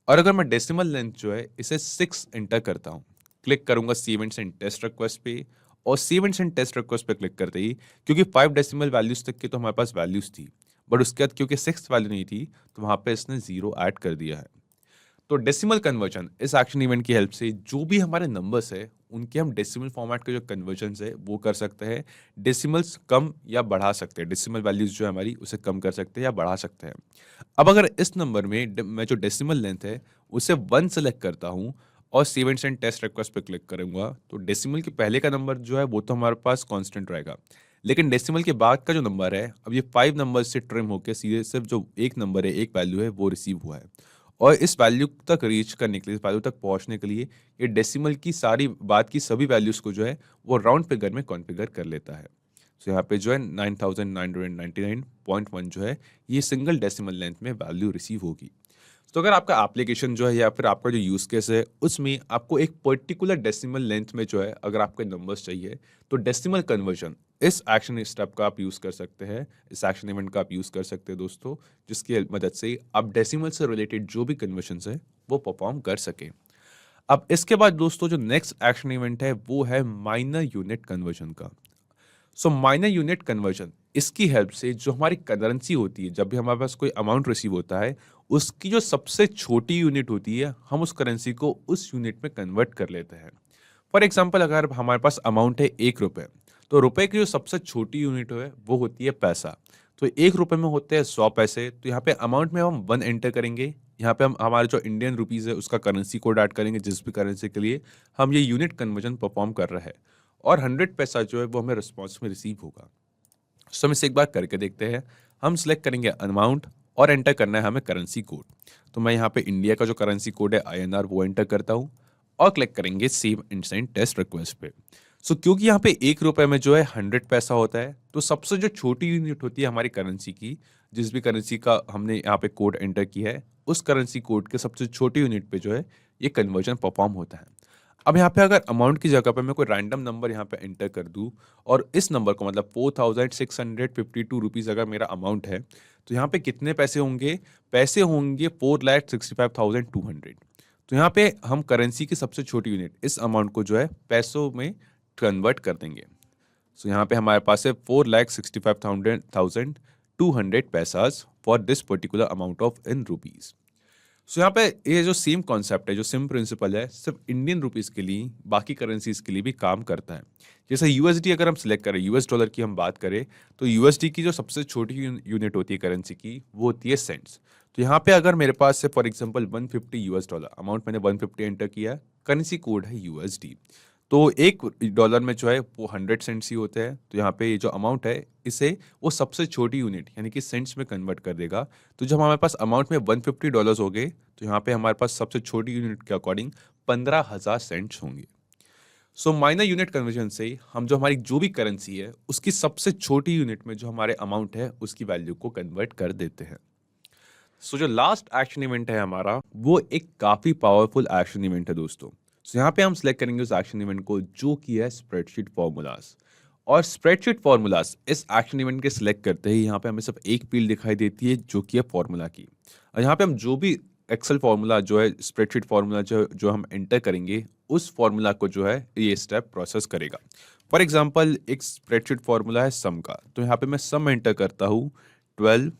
Speaker 2: और अगर मैं डेसिमल लेंथ जो है इसे 6 एंटर करता हूँ, क्लिक करूंगा save and send test request पे, और save and send test request पे क्लिक करते ही, क्योंकि 5 डेसिमल वैल्यूज तक की तो हमारे पास वैल्यूज थी, बट उसके बाद क्योंकि 6 वैल्यू नहीं थी तो वहां पे इसने 0 ऐड कर दिया है। तो डेसिमल कन्वर्जन, इस एक्शन इवेंट की हेल्प से जो भी हमारे नंबर्स है उनके हम डेसिमल फॉर्मेट के जो कन्वर्जन है वो कर सकते हैं। डेसिमल्स कम या बढ़ा सकते हैं, डेसिमल वैल्यूज जो है हमारी उसे कम कर सकते हैं या बढ़ा सकते हैं। अब अगर इस नंबर में मैं जो डेसिमल लेंथ है उसे 1 सेलेक्ट करता हूँ और save and send test request पे क्लिक करूंगा, तो डेसिमल के पहले का नंबर जो है वो तो हमारे पास कांस्टेंट रहेगा, लेकिन डेसिमल के बाद का जो नंबर है अब ये 5 नंबर से ट्रिम होकर सीधे सिर्फ जो एक नंबर है, एक वैल्यू है, वो रिसीव हुआ है। और इस वैल्यू तक रीच करने के लिए, इस वैल्यू तक पहुंचने के लिए ये डेसिमल की सारी बात की सभी वैल्यूज को जो है वो राउंड फिगर में कॉन्फ़िगर कर लेता है। तो यहाँ पे जो है 9999.1 जो है ये सिंगल डेसिमल लेंथ में वैल्यू रिसीव होगी। तो अगर आपका एप्लीकेशन जो है या फिर आपका जो यूज़ केस है उसमें आपको एक पर्टिकुलर डेसिमल लेंथ में जो है अगर आपके नंबर्स चाहिए, तो डेसिमल कन्वर्जन इस एक्शन स्टेप का आप यूज़ कर सकते हैं, इस एक्शन इवेंट का आप यूज़ कर सकते हैं दोस्तों, जिसकी मदद से आप डेसिमल से रिलेटेड जो भी कन्वर्जन है वो परफॉर्म कर सकें। अब इसके बाद दोस्तों जो नेक्स्ट एक्शन इवेंट है वो है माइनर यूनिट कन्वर्जन का। सो माइनर यूनिट कन्वर्जन, इसकी हेल्प से जो हमारी करेंसी होती है, जब भी हमारे पास कोई अमाउंट रिसीव होता है उसकी जो सबसे छोटी यूनिट होती है हम उस करेंसी को उस यूनिट में कन्वर्ट कर लेते हैं। फॉर एग्जाम्पल अगर हमारे पास अमाउंट है 1 रुपये, तो रुपए की जो सबसे छोटी यूनिट है वो होती है पैसा। तो 1 रुपये में होते हैं 100 पैसे। तो यहाँ पे अमाउंट में हम 1 एंटर करेंगे, यहाँ पे हम हमारे जो इंडियन रुपीज़ है उसका करेंसी कोड ऐड करेंगे जिस भी करेंसी के लिए हम ये यूनिट कन्वर्जन परफॉर्म कर रहे हैं, और 100 पैसा जो है वो हमें रिस्पॉन्स में रिसीव होगा। सो हम इसे एक बार करके देखते हैं। हम सिलेक्ट करेंगे अमाउंट और एंटर करना है हमें करेंसी कोड। तो मैं यहाँ पे इंडिया का जो करेंसी कोड है INR वो एंटर करता हूँ और क्लिक करेंगे save and send test request पे। सो क्योंकि यहाँ पे 1 रुपये में जो है 100 पैसा होता है, तो सबसे जो छोटी यूनिट होती है हमारी करेंसी की, जिस भी करेंसी का हमने यहाँ पे कोड एंटर किया है उस करेंसी कोड के सबसे छोटी यूनिट पे जो है ये कन्वर्जन परफॉर्म होता है। अब यहाँ पे अगर अमाउंट की जगह पे मैं कोई रैंडम नंबर यहाँ पे एंटर कर दूँ और इस नंबर को मतलब 4652 रुपीज़ अगर मेरा अमाउंट है, तो यहाँ पे कितने पैसे होंगे? पैसे होंगे 4,65,200। तो यहाँ पे हम करेंसी की सबसे छोटी यूनिट इस अमाउंट को जो है पैसों में कन्वर्ट कर देंगे। सो यहाँ पे हमारे पास है 4,65,200 paisas for this particular amount of in rupees. So यहाँ पे ये जो सेम कॉन्सेप्ट है, जो सेम प्रिंसिपल है, सिर्फ इंडियन रुपीस के लिए, बाकी करेंसीज के लिए भी काम करता है। जैसे USD अगर हम सिलेक्ट करें, US डॉलर की हम बात करें, तो USD की जो सबसे छोटी यूनिट होती है करेंसी की वो होती है सेंट्स। तो यहाँ पे अगर मेरे पास से for example 150 US dollar amount, मैंने 150 एंटर किया, करेंसी कोड है USD, तो $1 में जो है वो 100 सेंट्स ही होते हैं। तो यहाँ पे ये जो अमाउंट है इसे वो सबसे छोटी यूनिट यानी कि सेंट्स में कन्वर्ट कर देगा। तो जब हमारे पास अमाउंट में $150 हो गए, तो यहाँ पे हमारे पास सबसे छोटी यूनिट के अकॉर्डिंग 15,000 सेंट्स होंगे। सो माइनर यूनिट कन्वर्जन से हम जो हमारी जो भी करेंसी है उसकी सबसे छोटी यूनिट में जो हमारे अमाउंट है उसकी वैल्यू को कन्वर्ट कर देते हैं। सो जो लास्ट एक्शन इवेंट है हमारा वो एक काफी पावरफुल एक्शन इवेंट है दोस्तों। सो यहाँ पे हम सिलेक्ट करेंगे उस एक्शन इवेंट को जो कि है स्प्रेडशीट फॉर्मूलाज। और स्प्रेडशीट फॉर्मूलाज इस एक्शन इवेंट के सिलेक्ट करते ही यहाँ पे हमें सिर्फ एक फील्ड दिखाई देती है जो कि है फॉर्मूला की। और यहाँ पे हम जो भी एक्सेल फॉर्मूला जो है स्प्रेडशीट फॉर्मूला जो हम एंटर करेंगे उस फॉर्मूला को जो है ये स्टेप प्रोसेस करेगा। फॉर एग्जांपल एक स्प्रेडशीट फॉर्मूला है सम का, तो यहाँ पे मैं सम एंटर करता हूँ 12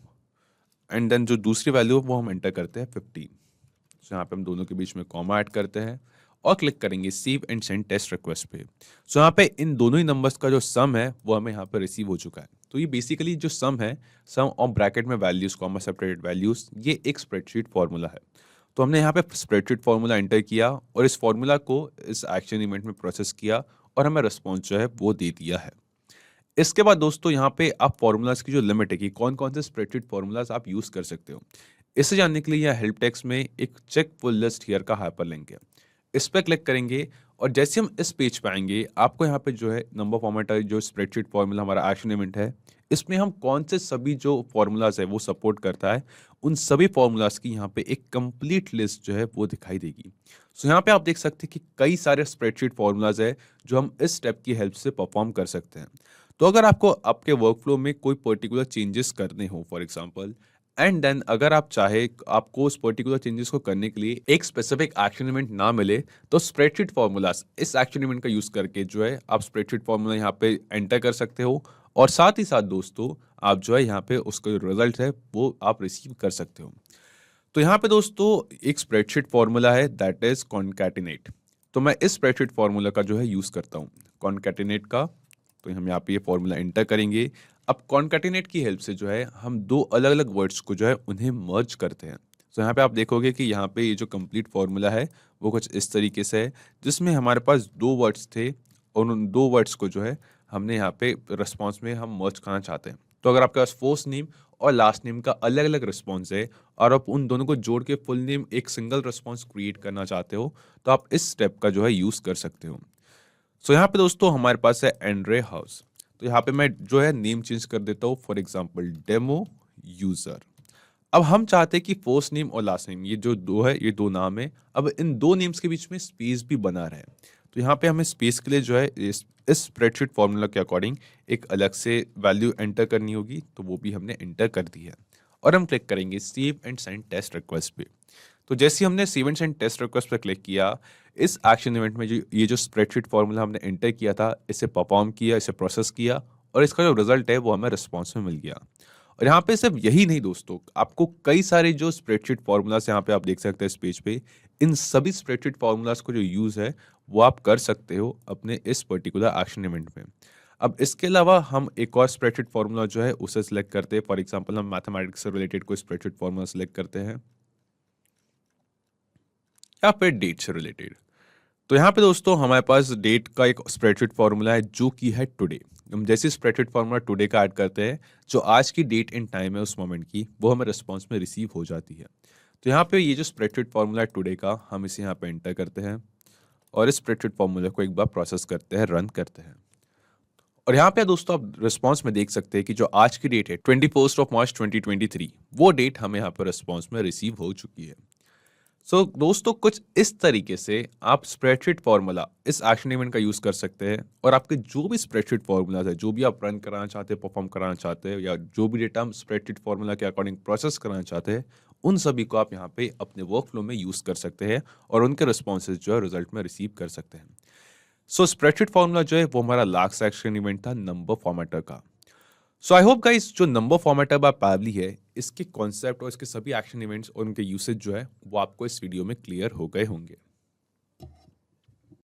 Speaker 2: एंड देन जो दूसरी वैल्यू है वो हम एंटर करते हैं 15। सो यहाँ पे हम दोनों के बीच में कॉमा ऐड करते हैं और क्लिक करेंगे save and send test request पे। सो यहाँ पे इन दोनों ही नंबर्स का जो सम है वो हमें यहाँ पे रिसीव हो चुका है। तो ये बेसिकली जो सम है, सम और ब्रैकेट में वैल्यूज कॉमा सेपरेटेड वैल्यूज, ये एक स्प्रेडशीट फॉर्मूला है। तो हमने यहाँ पे स्प्रेडशीट फॉर्मूला एंटर किया और इस फॉर्मूला को इस एक्शन इवेंट में प्रोसेस किया और हमें रिस्पॉन्स जो है वो दे दिया है। इसके बाद दोस्तों यहाँ पे आप फॉर्मूलाज की जो लिमिट है कि कौन कौन से स्प्रेडशीट फॉर्मूलाज आप यूज कर सकते हो, इसे जानने के लिए यहाँ हेल्प टेक्स्ट में एक चेक फुल लिस्ट हियर का हाइपरलिंक है। इस पर क्लिक करेंगे और जैसे हम इस पेज पे आएंगे आपको यहाँ पे जो है नंबर फॉर्मेट जो स्प्रेडशीट फॉर्मूला हमारा एक्शन इवेंट है इसमें हम कौन से सभी जो फॉर्मूलाज है वो सपोर्ट करता है उन सभी फॉर्मूलाज की यहाँ पे एक कंप्लीट लिस्ट जो है वो दिखाई देगी। सो यहाँ पे आप देख सकते हैं कि कई सारे स्प्रेडशीट फॉर्मूलाज है जो हम इस स्टेप की हेल्प से परफॉर्म कर सकते हैं। तो अगर आपको आपके वर्कफ्लो में कोई पर्टिकुलर चेंजेस करने हो फॉर एग्जांपल, एंड देन अगर आप चाहे आपको उस पर्टिकुलर चेंजेस को करने के लिए एक स्पेसिफिक एक्शन इवेंट ना मिले तो स्प्रेडशीट फॉर्मूलाज इस एक्शन इवेंट का यूज करके जो है आप स्प्रेडशीट फॉर्मूला यहाँ पे एंटर कर सकते हो और साथ ही साथ दोस्तों आप जो है यहाँ पे उसका जो रिजल्ट है वो आप रिसीव कर सकते हो। तो यहाँ पे दोस्तों एक स्प्रेडशीट फॉर्मूला है दैट इज कॉन्कैटिनेट। तो मैं इस स्प्रेडशीट फॉर्मूला का जो है यूज करता हूँ कॉन्कैटिनेट का। तो हम यहाँ पे ये फॉर्मूला एंटर करेंगे। अब कॉन्कैटिनेट की हेल्प से जो है हम दो अलग अलग वर्ड्स को जो है उन्हें मर्ज करते हैं। तो यहाँ पे आप देखोगे कि यहाँ पे ये जो कंप्लीट फॉर्मूला है वो कुछ इस तरीके से है जिसमें हमारे पास दो वर्ड्स थे और उन दो वर्ड्स को जो है हमने यहाँ पे रिस्पॉन्स में हम मर्ज करना चाहते हैं। तो अगर आपके पास फर्स्ट नेम और लास्ट नेम का अलग अलग रिस्पॉन्स है और आप उन दोनों को जोड़ के फुल नेम एक सिंगल रिस्पॉन्स क्रिएट करना चाहते हो तो आप इस स्टेप का जो है यूज कर सकते हो। सो यहाँ पे दोस्तों हमारे पास है एंड्रे हाउस। तो यहाँ पे मैं जो है नेम चेंज कर देता हूँ फॉर एग्जांपल डेमो यूजर। अब हम चाहते हैं कि फर्स्ट नेम और लास्ट नेम ये जो दो है ये दो नाम है, अब इन दो नेम्स के बीच में स्पेस भी बना रहे। तो यहाँ पे हमें स्पेस के लिए जो है इस स्प्रेडशीट फॉर्मूला के अकॉर्डिंग एक अलग से वैल्यू एंटर करनी होगी, तो वो भी हमने एंटर कर दी है और हम क्लिक करेंगे save and send test request पे। तो जैसे ही हमने save and send test request पर क्लिक किया इस एक्शन इवेंट में जो ये जो स्प्रेडशीट फॉर्मूला हमने एंटर किया था इसे परफॉर्म किया, इसे प्रोसेस किया और इसका जो रिजल्ट है वो हमें रिस्पॉन्स में मिल गया। और यहाँ पे सिर्फ यही नहीं दोस्तों, आपको कई सारे जो स्प्रेडशीट फॉर्मूलाज यहाँ पे आप देख सकते हैं इस पेज पे, इन सभी स्प्रेडशीट फॉर्मूलाज को जो यूज है वो आप कर सकते हो अपने इस पर्टिकुलर एक्शन इवेंट में। अब इसके अलावा हम एक और स्प्रेडशीट फॉर्मूला जो है उसे सिलेक्ट करते हैं। फॉर एग्जांपल हम मैथमेटिक्स से रिलेटेड कोई स्प्रेडशीट फॉर्मूला सिलेक्ट करते हैं या फिर डेट से रिलेटेड। तो यहाँ पे दोस्तों हमारे पास डेट का एक स्प्रेडशीट फॉर्मूला है जो कि है टुडे। हम जैसे स्प्रेडशीट फॉर्मूला टुडे का ऐड करते हैं जो आज की डेट एंड टाइम है उस मोमेंट की वो हमें रिस्पॉन्स में रिसीव हो जाती है। तो यहाँ पे ये जो स्प्रेडशीट फॉर्मूला है टुडे का हम इसे यहाँ पे एंटर करते हैं और इस स्प्रेडशीट फॉर्मूला को एक बार प्रोसेस करते हैं, रन करते हैं। और यहाँ पे दोस्तों आप रिस्पॉन्स में देख सकते हैं कि जो आज की डेट है 21 मार्च 2023 वो डेट हमें यहाँ पे रिस्पॉन्स में रिसीव हो चुकी है। सो दोस्तों कुछ इस तरीके से आप स्प्रेडशीट फॉर्मूला इस एक्शन इवेंट का यूज कर सकते हैं और आपके जो भी स्प्रेडशीट फॉर्मूलाज है जो भी आप रन कराना चाहते हैं, परफॉर्म कराना चाहते हैं या जो भी डेटा हम स्प्रेडशीट फॉर्मूला के अकॉर्डिंग प्रोसेस कराना चाहते हैं उन सभी को आप यहाँ पे अपने वर्कफ्लो में यूज कर सकते हैं और उनके रिस्पॉन्सेज जो है रिजल्ट में रिसीव कर सकते हैं। सो स्प्रेडशीट फॉर्मूला जो है वो हमारा लास्ट एक्शन इवेंट था नंबर फॉर्मेटर का। सो आई होप गाइस जो नंबर फॉर्मेटर बाय पैवली है इसके कॉन्सेप्ट और इसके सभी एक्शन इवेंट्स और उनके यूसेज जो है वो आपको इस वीडियो में क्लियर हो गए होंगे।